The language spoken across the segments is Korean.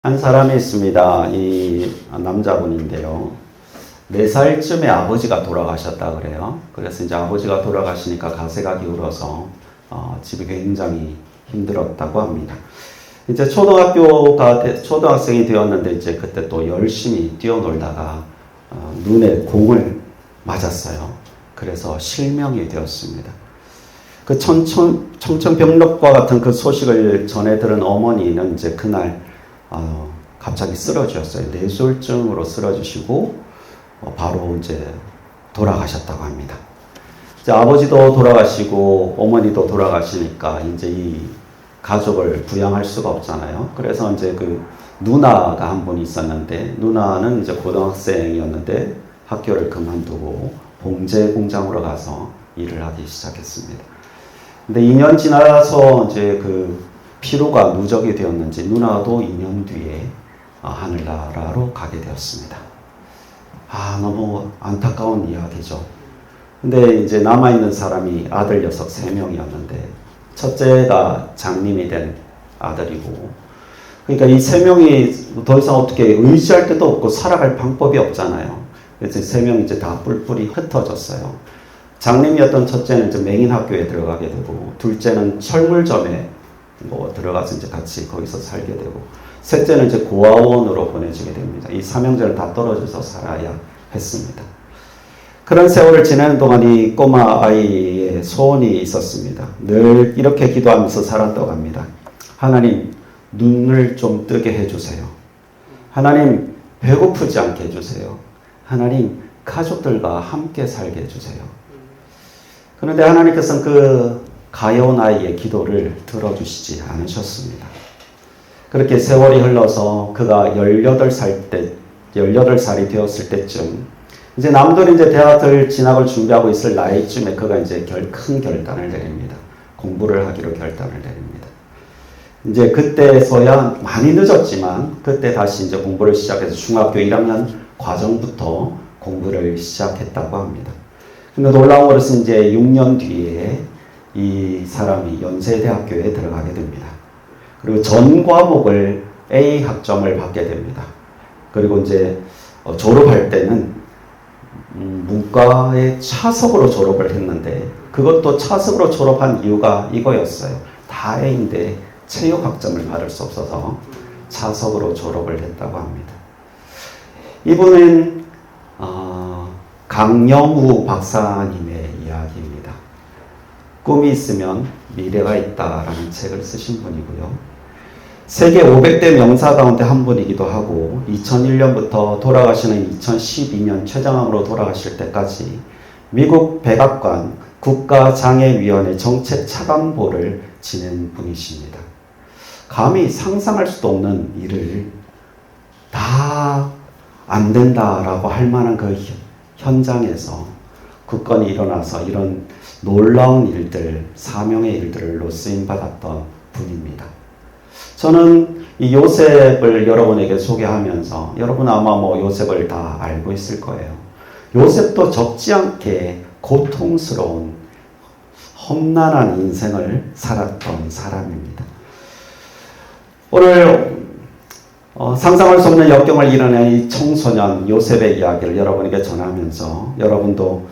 한 사람이 있습니다. 이 남자분인데요. 4살쯤에 아버지가 돌아가셨다 그래요. 그래서 이제 아버지가 돌아가시니까 가세가 기울어서 집이 굉장히 힘들었다고 합니다. 이제 초등학생이 되었는데 이제 그때 또 열심히 뛰어놀다가 눈에 공을 맞았어요. 그래서 실명이 되었습니다. 그 청천벽력과 같은 그 소식을 전해 들은 어머니는 이제 그날 갑자기 쓰러졌어요. 뇌졸중으로 쓰러지시고 바로 이제 돌아가셨다고 합니다. 이제 아버지도 돌아가시고 어머니도 돌아가시니까 이제 이 가족을 부양할 수가 없잖아요. 그래서 이제 그 누나가 한 분 있었는데, 누나는 이제 고등학생이었는데 학교를 그만두고 봉제 공장으로 가서 일을 하기 시작했습니다. 근데 2년 지나서 이제 그 피로가 누적이 되었는지 누나도 2년 뒤에 하늘나라로 가게 되었습니다. 너무 안타까운 이야기죠. 근데 이제 남아있는 사람이 아들 녀석 3명이었는데 첫째가 장님이 된 아들이고, 그러니까 이 3명이 더 이상 어떻게 의지할 데도 없고 살아갈 방법이 없잖아요. 그래서 3명이 이제 다 뿔뿔이 흩어졌어요. 장님이었던 첫째는 이제 맹인학교에 들어가게 되고, 둘째는 철물점에 들어가서 이제 같이 거기서 살게 되고, 셋째는 이제 고아원으로 보내지게 됩니다. 이 3형제는 다 떨어져서 살아야 했습니다. 그런 세월을 지내는 동안 이 꼬마 아이의 소원이 있었습니다. 늘 이렇게 기도하면서 살았다고 합니다. 하나님, 눈을 좀 뜨게 해주세요. 하나님, 배고프지 않게 해주세요. 하나님, 가족들과 함께 살게 해주세요. 그런데 하나님께서는 그 가여운 아이의 기도를 들어주시지 않으셨습니다. 그렇게 세월이 흘러서 그가 18살이 되었을 때쯤, 이제 남들이 이제 대학을 진학을 준비하고 있을 나이쯤에 그가 이제 큰 결단을 내립니다. 공부를 하기로 결단을 내립니다. 이제 그때서야 많이 늦었지만 그때 다시 이제 공부를 시작해서 중학교 1학년 과정부터 공부를 시작했다고 합니다. 근데 놀라운 것은 이제 6년 뒤에 이 사람이 연세대학교에 들어가게 됩니다. 그리고 전 과목을 A 학점을 받게 됩니다. 그리고 이제 졸업할 때는 문과의 차석으로 졸업을 했는데, 그것도 차석으로 졸업한 이유가 이거였어요. 다 A인데 체육 학점을 받을 수 없어서 차석으로 졸업을 했다고 합니다. 이분은 강영우 박사님의 이야기입니다. 꿈이 있으면 미래가 있다라는 책을 쓰신 분이고요. 세계 500대 명사 가운데 한 분이기도 하고, 2001년부터 돌아가시는 2012년 췌장암으로 돌아가실 때까지 미국 백악관 국가장애위원회 정책 차관보를 지낸 분이십니다. 감히 상상할 수도 없는 일을 다 안 된다라고 할 만한 그 현장에서 굳건히 일어나서 이런 놀라운 일들, 사명의 일들로 쓰임받았던 분입니다. 저는 이 요셉을 여러분에게 소개하면서, 여러분 아마 요셉을 다 알고 있을 거예요. 요셉도 적지 않게 고통스러운 험난한 인생을 살았던 사람입니다. 오늘 상상할 수 없는 역경을 이뤄낸 이 청소년 요셉의 이야기를 여러분에게 전하면서 여러분도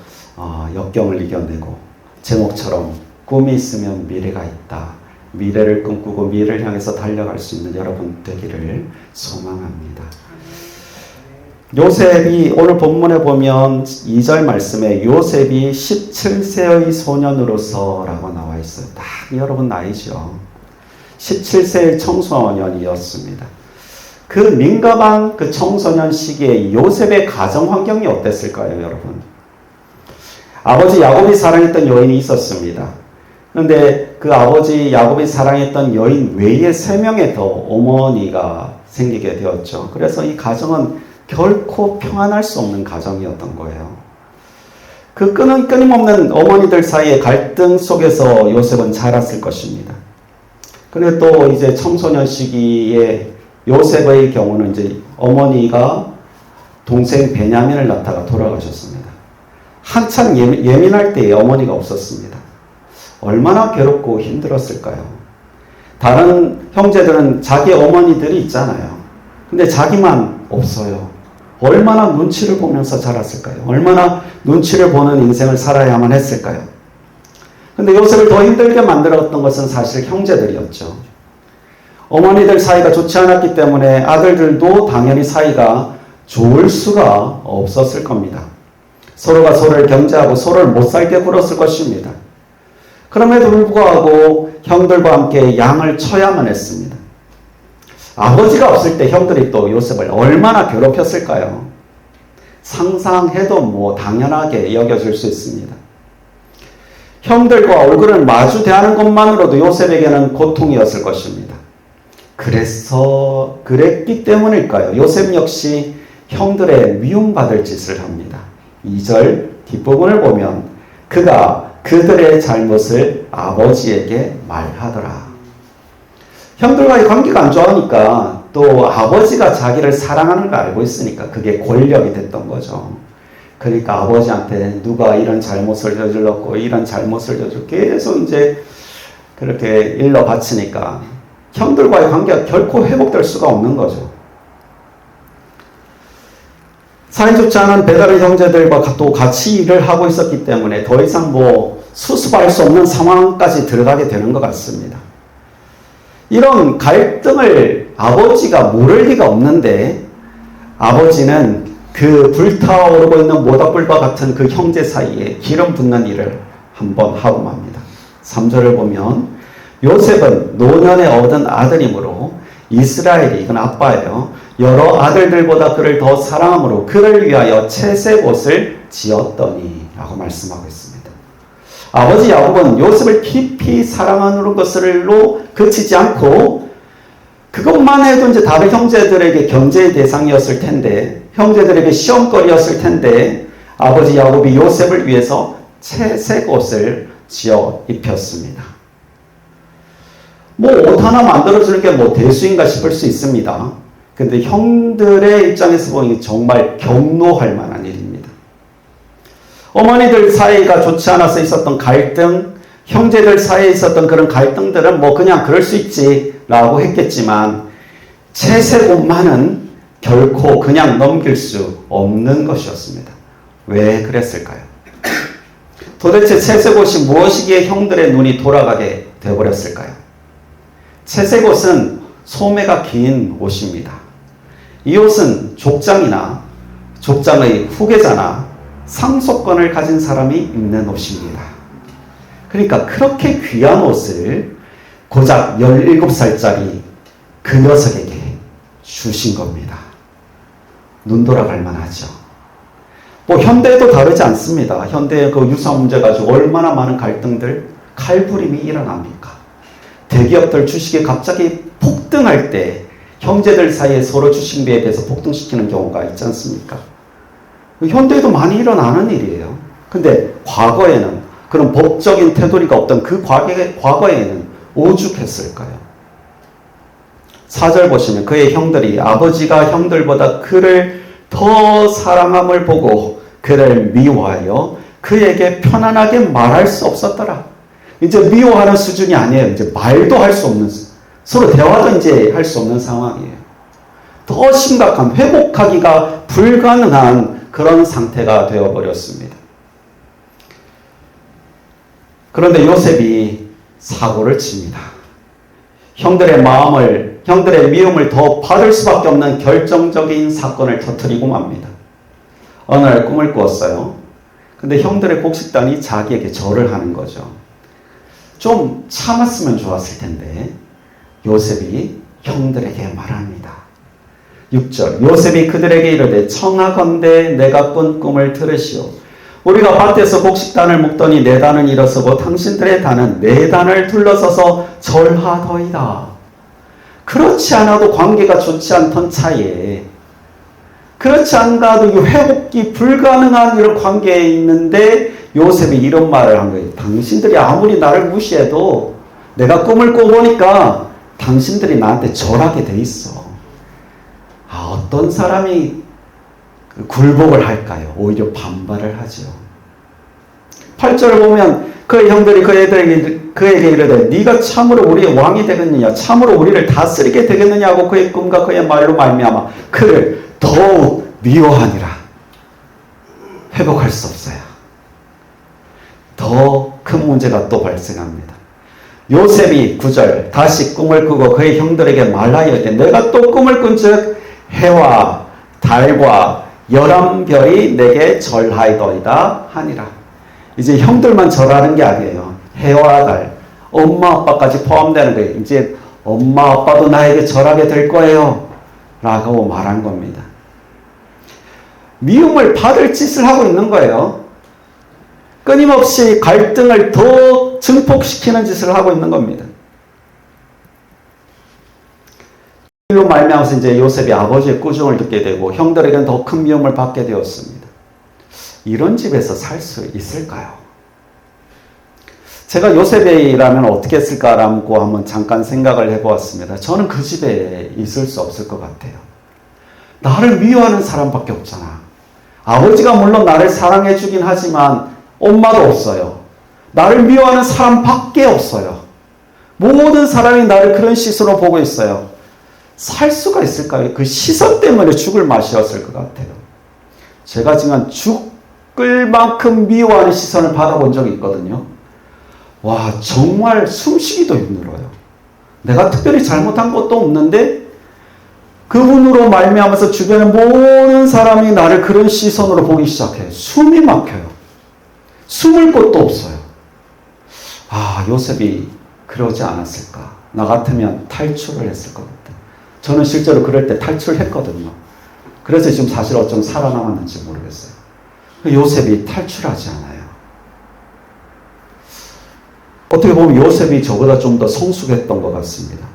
역경을 이겨내고 제목처럼 꿈이 있으면 미래가 있다, 미래를 꿈꾸고 미래를 향해서 달려갈 수 있는 여러분 되기를 소망합니다. 요셉이 오늘 본문에 보면 2절 말씀에 요셉이 17세의 소년으로서 라고 나와 있어요. 딱 여러분 나이죠. 17세의 청소년이었습니다. 그 민감한 그 청소년 시기에 요셉의 가정 환경이 어땠을까요, 여러분? 아버지 야곱이 사랑했던 여인이 있었습니다. 그런데 그 아버지 야곱이 사랑했던 여인 외에 3명의 더 어머니가 생기게 되었죠. 그래서 이 가정은 결코 평안할 수 없는 가정이었던 거예요. 그 끊임없는 어머니들 사이의 갈등 속에서 요셉은 자랐을 것입니다. 그런데 또 이제 청소년 시기에 요셉의 경우는 이제 어머니가 동생 베냐민을 낳다가 돌아가셨습니다. 한참 예민할 때에 어머니가 없었습니다. 얼마나 괴롭고 힘들었을까요? 다른 형제들은 자기 어머니들이 있잖아요. 근데 자기만 없어요. 얼마나 눈치를 보면서 자랐을까요? 얼마나 눈치를 보는 인생을 살아야만 했을까요? 근데 요셉을 더 힘들게 만들었던 것은 사실 형제들이었죠. 어머니들 사이가 좋지 않았기 때문에 아들들도 당연히 사이가 좋을 수가 없었을 겁니다. 서로가 서로를 경계하고 서로를 못 살게 굴었을 것입니다. 그럼에도 불구하고 형들과 함께 양을 쳐야만 했습니다. 아버지가 없을 때 형들이 또 요셉을 얼마나 괴롭혔을까요? 상상해도 당연하게 여겨질 수 있습니다. 형들과 얼굴을 마주 대하는 것만으로도 요셉에게는 고통이었을 것입니다. 그랬기 때문일까요? 요셉 역시 형들의 미움받을 짓을 합니다. 2절 뒷부분을 보면 그가 그들의 잘못을 아버지에게 말하더라. 형들과의 관계가 안 좋으니까 또 아버지가 자기를 사랑하는 걸 알고 있으니까 그게 권력이 됐던 거죠. 그러니까 아버지한테 누가 이런 잘못을 저질렀고 이런 잘못을 저질렀고 계속 이제 그렇게 일러 바치니까 형들과의 관계가 결코 회복될 수가 없는 거죠. 사이좋지 않은 배다른 형제들과 또 같이 일을 하고 있었기 때문에 더 이상 수습할 수 없는 상황까지 들어가게 되는 것 같습니다. 이런 갈등을 아버지가 모를 리가 없는데 아버지는 그 불타오르고 있는 모닥불과 같은 그 형제 사이에 기름 붓는 일을 한번 하고 맙니다. 3절을 보면 요셉은 노년에 얻은 아들이므로 이스라엘이, 이건 아빠예요, 여러 아들들보다 그를 더 사랑함으로 그를 위하여 채색 옷을 지었더니 라고 말씀하고 있습니다. 아버지 야곱은 요셉을 깊이 사랑하는 것으로 그치지 않고 그것만 해도 이제 다른 형제들에게 경제의 대상이었을 텐데, 형제들에게 시험거리였을 텐데 아버지 야곱이 요셉을 위해서 채색 옷을 지어 입혔습니다. 옷 하나 만들어주는 게 대수인가 싶을 수 있습니다. 근데 형들의 입장에서 보니 정말 경노할 만한 일입니다. 어머니들 사이가 좋지 않아서 있었던 갈등, 형제들 사이에 있었던 그런 갈등들은 그냥 그럴 수 있지라고 했겠지만 채색 옷만은 결코 그냥 넘길 수 없는 것이었습니다. 왜 그랬을까요? 도대체 채색 옷이 무엇이기에 형들의 눈이 돌아가게 되어버렸을까요? 채색 옷은 소매가 긴 옷입니다. 이 옷은 족장이나 족장의 후계자나 상속권을 가진 사람이 입는 옷입니다. 그러니까 그렇게 귀한 옷을 고작 17살짜리 그 녀석에게 주신 겁니다. 눈 돌아갈 만하죠. 현대도 다르지 않습니다. 현대의 그 유사 문제 가지고 얼마나 많은 갈등들, 칼부림이 일어납니까? 대기업들 주식이 갑자기 폭등할 때 형제들 사이에 서로 주식비에 대해서 폭등시키는 경우가 있지 않습니까? 현대에도 많이 일어나는 일이에요. 근데 과거에는 그런 법적인 테두리가 없던 그 과거에는 오죽했을까요? 4절 보시면 그의 형들이 아버지가 형들보다 그를 더 사랑함을 보고 그를 미워하여 그에게 편안하게 말할 수 없었더라. 이제 미워하는 수준이 아니에요. 이제 말도 할 수 없는, 서로 대화도 이제 할 수 없는 상황이에요. 더 심각한, 회복하기가 불가능한 그런 상태가 되어버렸습니다. 그런데 요셉이 사고를 칩니다. 형들의 미움을 더 받을 수밖에 없는 결정적인 사건을 터뜨리고 맙니다. 어느 날 꿈을 꾸었어요. 근데 형들의 곡식단이 자기에게 절을 하는 거죠. 좀 참았으면 좋았을 텐데 요셉이 형들에게 말합니다. 6절 요셉이 그들에게 이르되 청하건대 내가 꾼 꿈을 들으시오. 우리가 밭에서 곡식단을 묶더니 내 단은 일어서고 당신들의 단은 내 단을 둘러서서 절하더이다. 그렇지 않아도 관계가 좋지 않던 차에, 그렇지 않아도 회복이 불가능한 이런 관계에 있는데 요셉이 이런 말을 한 거예요. 당신들이 아무리 나를 무시해도 내가 꿈을 꿔보니까 당신들이 나한테 절하게 돼 있어. 어떤 사람이 굴복을 할까요? 오히려 반발을 하죠. 8절을 보면 그의 형들이 그에게 이르되 네가 참으로 우리의 왕이 되겠느냐 참으로 우리를 다스리게 되겠느냐고 그의 꿈과 그의 말로 말미암아 그를 더욱 미워하니라. 회복할 수 없어요. 더 큰 문제가 또 발생합니다. 요셉이 9절 다시 꿈을 꾸고 그의 형들에게 말하여되 내가 또 꿈을 꾼즉 해와 달과 11별이 내게 절하이더이다 하니라. 이제 형들만 절하는 게 아니에요. 해와 달, 엄마 아빠까지 포함되는 거예요. 이제 엄마 아빠도 나에게 절하게 될 거예요 라고 말한 겁니다. 미움을 받을 짓을 하고 있는 거예요. 끊임없이 갈등을 더 증폭시키는 짓을 하고 있는 겁니다. 이로 말미암아서 이제 요셉이 아버지의 꾸중을 듣게 되고 형들에게는 더 큰 미움을 받게 되었습니다. 이런 집에서 살 수 있을까요? 제가 요셉이라면 어떻게 했을까라고 한번 잠깐 생각을 해보았습니다. 저는 그 집에 있을 수 없을 것 같아요. 나를 미워하는 사람밖에 없잖아. 아버지가 물론 나를 사랑해 주긴 하지만 엄마도 없어요. 나를 미워하는 사람밖에 없어요. 모든 사람이 나를 그런 시선으로 보고 있어요. 살 수가 있을까요? 그 시선 때문에 죽을 맛이었을 것 같아요. 제가 지금 죽을 만큼 미워하는 시선을 받아본 적이 있거든요. 와, 정말 숨쉬기도 힘들어요. 내가 특별히 잘못한 것도 없는데 그분으로 말미암아서 주변의 모든 사람이 나를 그런 시선으로 보기 시작해요. 숨이 막혀요. 숨을 곳도 없어요. 아, 요셉이 그러지 않았을까? 나 같으면 탈출을 했을 것 같아요. 저는 실제로 그럴 때 탈출했거든요. 그래서 지금 사실 어쩜 살아남았는지 모르겠어요. 요셉이 탈출하지 않아요. 어떻게 보면 요셉이 저보다 좀 더 성숙했던 것 같습니다.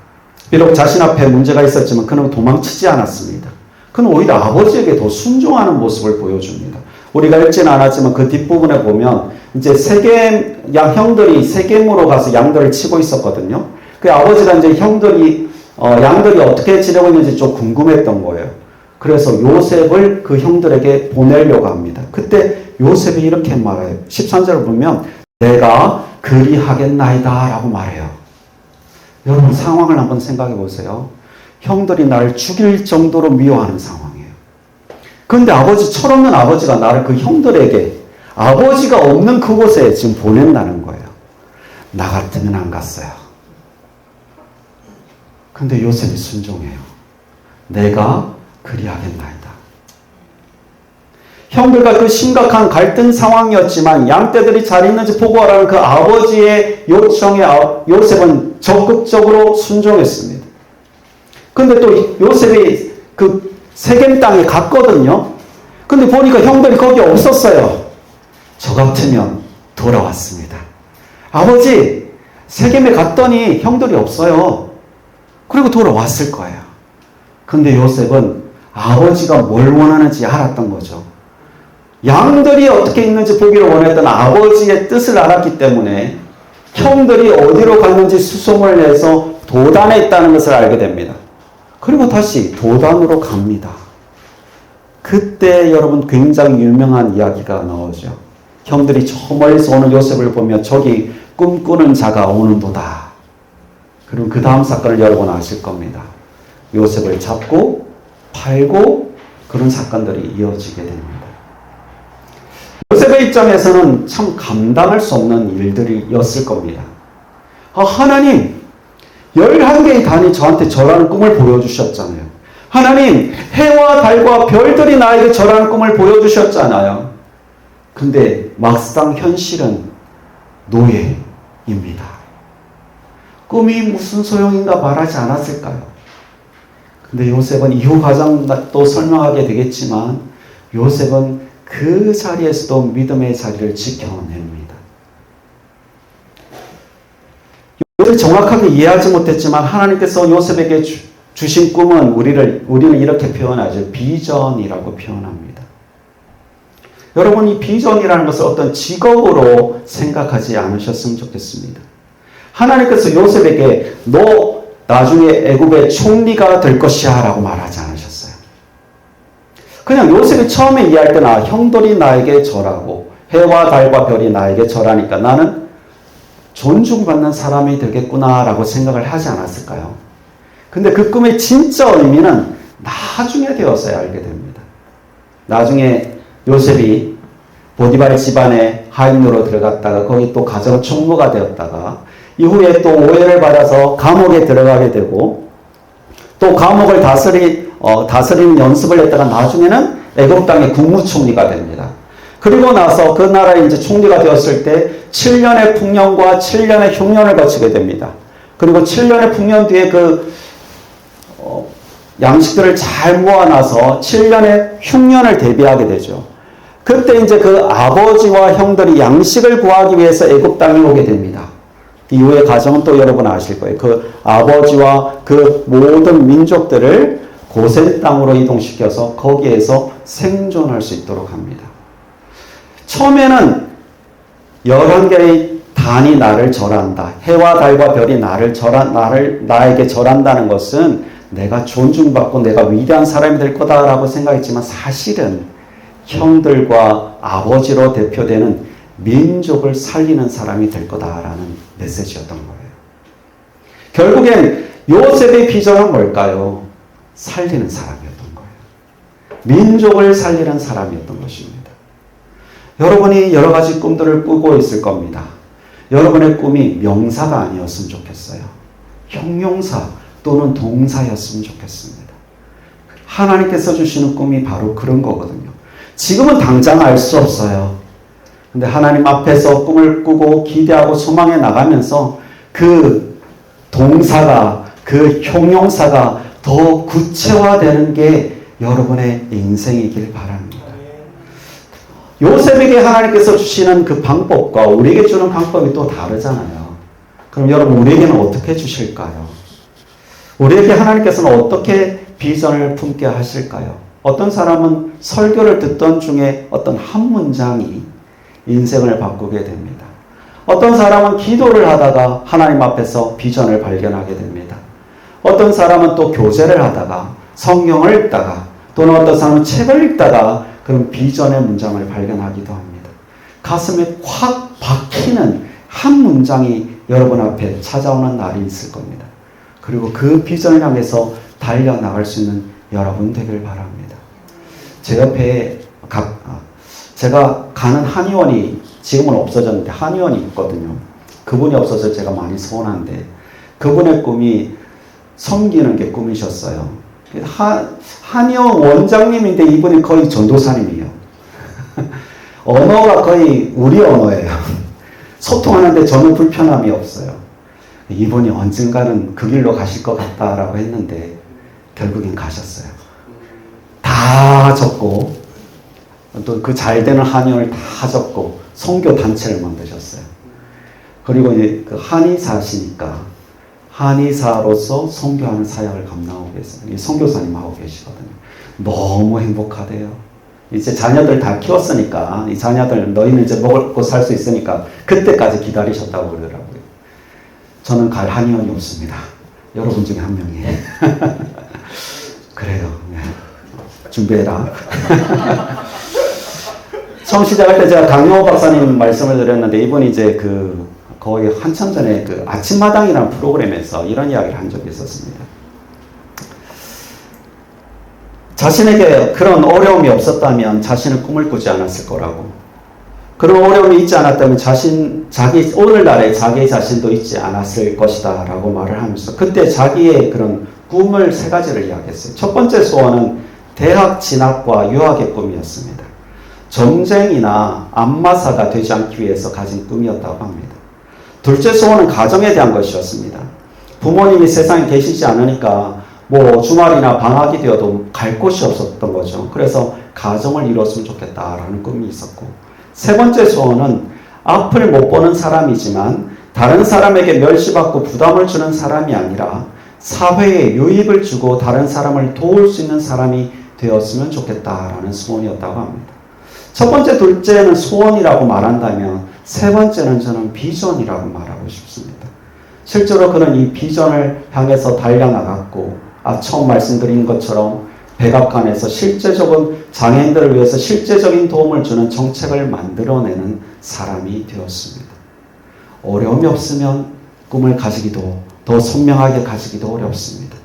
비록 자신 앞에 문제가 있었지만 그는 도망치지 않았습니다. 그는 오히려 아버지에게 더 순종하는 모습을 보여줍니다. 우리가 읽지는 않았지만 그 뒷부분에 보면 이제 형들이 세겜으로 가서 양들을 치고 있었거든요. 그 아버지가 이제 양들이 어떻게 지내고 있는지 좀 궁금했던 거예요. 그래서 요셉을 그 형들에게 보내려고 합니다. 그때 요셉이 이렇게 말해요. 13절을 보면 내가 그리하겠나이다 라고 말해요. 여러분 상황을 한번 생각해 보세요. 형들이 나를 죽일 정도로 미워하는 상황이에요. 그런데 철없는 아버지가 나를 그 형들에게 아버지가 없는 그곳에 지금 보낸다는 거예요. 나 같으면 안 갔어요. 근데 요셉이 순종해요. 내가 그리하겠나이다. 형들과 그 심각한 갈등 상황이었지만 양떼들이 잘 있는지 보고하라는 그 아버지의 요청에 요셉은 적극적으로 순종했습니다. 근데 또 요셉이 그 세겜 땅에 갔거든요. 근데 보니까 형들이 거기 없었어요. 저 같으면 돌아왔습니다. 아버지, 세겜에 갔더니 형들이 없어요. 그리고 돌아왔을 거예요. 근데 요셉은 아버지가 뭘 원하는지 알았던 거죠. 양들이 어떻게 있는지 보기를 원했던 아버지의 뜻을 알았기 때문에 형들이 어디로 갔는지 수송을 해서 도단에 있다는 것을 알게 됩니다. 그리고 다시 도단으로 갑니다. 그때 여러분 굉장히 유명한 이야기가 나오죠. 형들이 저 멀리서 오는 요셉을 보며 저기 꿈꾸는 자가 오는도다. 그리고 그 다음 사건을 여러분 아실 겁니다. 요셉을 잡고 팔고 그런 사건들이 이어지게 됩니다. 요셉의 입장에서는 참 감당할 수 없는 일들이었을 겁니다. 하나님, 11개의 단이 저한테 절하는 꿈을 보여주셨잖아요. 하나님, 해와 달과 별들이 나에게 절하는 꿈을 보여주셨잖아요. 근데 막상 현실은 노예입니다. 꿈이 무슨 소용인가 말하지 않았을까요? 근데 요셉은 이후 과정도 설명하게 되겠지만 요셉은 그 자리에서도 믿음의 자리를 지켜냅니다. 요셉을 정확하게 이해하지 못했지만 하나님께서 요셉에게 주신 꿈은 우리는 이렇게 표현하죠. 비전이라고 표현합니다. 여러분, 이 비전이라는 것을 어떤 직업으로 생각하지 않으셨으면 좋겠습니다. 하나님께서 요셉에게 너 나중에 애굽의 총리가 될 것이야 라고 말하지 않으셨어요. 그냥 요셉이 처음에 이해할 때는 형들이 나에게 절하고 해와 달과 별이 나에게 절하니까 나는 존중받는 사람이 되겠구나라고 생각을 하지 않았을까요? 근데 그 꿈의 진짜 의미는 나중에 되어서야 알게 됩니다. 나중에 요셉이 보디발 집안의 하인으로 들어갔다가 거기 또 가정 총무가 되었다가 이후에 또 오해를 받아서 감옥에 들어가게 되고 또 감옥을 다스리는 연습을 했다가 나중에는 애굽 땅의 국무총리가 됩니다. 그리고 나서 그 나라의 이제 총리가 되었을 때 7년의 풍년과 7년의 흉년을 거치게 됩니다. 그리고 7년의 풍년 뒤에 양식들을 잘 모아놔서 7년의 흉년을 대비하게 되죠. 그때 이제 그 아버지와 형들이 양식을 구하기 위해서 애굽 땅에 오게 됩니다. 이후의 과정은 또 여러분 아실 거예요. 그 아버지와 그 모든 민족들을 고센 땅으로 이동시켜서 거기에서 생존할 수 있도록 합니다. 처음에는 11개의 단이 나를 절한다. 해와 달과 별이 나에게 절한다는 것은 내가 존중받고 내가 위대한 사람이 될 거다라고 생각했지만 사실은 형들과 아버지로 대표되는 민족을 살리는 사람이 될 거다라는 메시지였던 거예요. 결국엔 요셉의 비전은 뭘까요? 살리는 사람이었던 거예요. 민족을 살리는 사람이었던 것입니다. 여러분이 여러 가지 꿈들을 꾸고 있을 겁니다. 여러분의 꿈이 명사가 아니었으면 좋겠어요. 형용사 또는 동사였으면 좋겠습니다. 하나님께서 주시는 꿈이 바로 그런 거거든요. 지금은 당장 알 수 없어요. 근데 하나님 앞에서 꿈을 꾸고 기대하고 소망해 나가면서 그 동사가, 그 형용사가 더 구체화되는 게 여러분의 인생이길 바랍니다. 요셉에게 하나님께서 주시는 그 방법과 우리에게 주는 방법이 또 다르잖아요. 그럼 여러분 우리에게는 어떻게 주실까요? 우리에게 하나님께서는 어떻게 비전을 품게 하실까요? 어떤 사람은 설교를 듣던 중에 어떤 한 문장이 인생을 바꾸게 됩니다. 어떤 사람은 기도를 하다가 하나님 앞에서 비전을 발견하게 됩니다. 어떤 사람은 또 교제를 하다가 성경을 읽다가 또는 어떤 사람은 책을 읽다가 그런 비전의 문장을 발견하기도 합니다. 가슴에 확 박히는 한 문장이 여러분 앞에 찾아오는 날이 있을 겁니다. 그리고 그 비전을 향해서 달려나갈 수 있는 여러분 되길 바랍니다. 제 옆에 제가 가는 한의원이 지금은 없어졌는데 한의원이 있거든요. 그분이 없어서 제가 많이 서운한데 그분의 꿈이 섬기는 게 꿈이셨어요. 한의원 원장님인데 이분이 거의 전도사님이에요. 언어가 거의 우리 언어예요. 소통하는데 전혀 불편함이 없어요. 이분이 언젠가는 그 길로 가실 것 같다라고 했는데 결국엔 가셨어요. 다 접고 또 그 잘되는 한의원을 다 접고 선교 단체를 만드셨어요. 그리고 이제 그 한의사시니까 한의사로서 선교하는 사역을 감당하고 계세요. 이 선교사님 하고 계시거든요. 너무 행복하대요. 이제 자녀들 다 키웠으니까 이 자녀들 너희는 이제 먹고 살 수 있으니까 그때까지 기다리셨다고 그러더라고요. 저는 갈 한의원이 없습니다. 여러분 중에 한 명이에요. 그래요. 네. 준비해라. 처음 시작할 때 제가 강영호 박사님 말씀을 드렸는데 이분이 이제 거의 한참 전에 그 아침마당이라는 프로그램에서 이런 이야기를 한 적이 있었습니다. 자신에게 그런 어려움이 없었다면 자신은 꿈을 꾸지 않았을 거라고. 그런 어려움이 있지 않았다면 오늘날에 자기 자신도 있지 않았을 것이다 라고 말을 하면서 그때 자기의 그런 꿈을 3가지를 이야기했어요. 첫 번째 소원은 대학 진학과 유학의 꿈이었습니다. 점쟁이나 안마사가 되지 않기 위해서 가진 꿈이었다고 합니다. 둘째 소원은 가정에 대한 것이었습니다. 부모님이 세상에 계시지 않으니까 주말이나 방학이 되어도 갈 곳이 없었던 거죠. 그래서 가정을 이뤘으면 좋겠다라는 꿈이 있었고, 세 번째 소원은 앞을 못 보는 사람이지만 다른 사람에게 멸시받고 부담을 주는 사람이 아니라 사회에 유익을 주고 다른 사람을 도울 수 있는 사람이 되었으면 좋겠다라는 소원이었다고 합니다. 첫 번째, 둘째는 소원이라고 말한다면 세 번째는 저는 비전이라고 말하고 싶습니다. 실제로 그는 이 비전을 향해서 달려나갔고 처음 말씀드린 것처럼 백악관에서 실제적인 장애인들을 위해서 실제적인 도움을 주는 정책을 만들어내는 사람이 되었습니다. 어려움이 없으면 꿈을 가지기도 더 선명하게 가지기도 어렵습니다.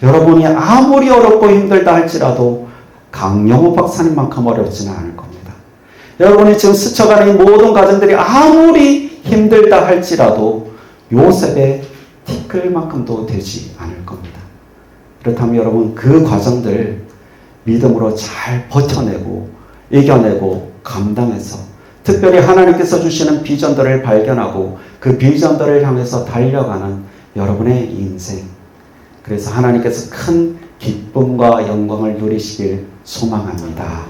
여러분이 아무리 어렵고 힘들다 할지라도 강영호 박사님만큼 어렵지는 않을 겁니다. 여러분이 지금 스쳐가는 이 모든 가정들이 아무리 힘들다 할지라도 요셉의 티끌만큼도 되지 않을 겁니다. 그렇다면 여러분 그 과정들 믿음으로 잘 버텨내고 이겨내고 감당해서 특별히 하나님께서 주시는 비전들을 발견하고 그 비전들을 향해서 달려가는 여러분의 인생, 그래서 하나님께서 큰 기쁨과 영광을 누리시길 소망합니다.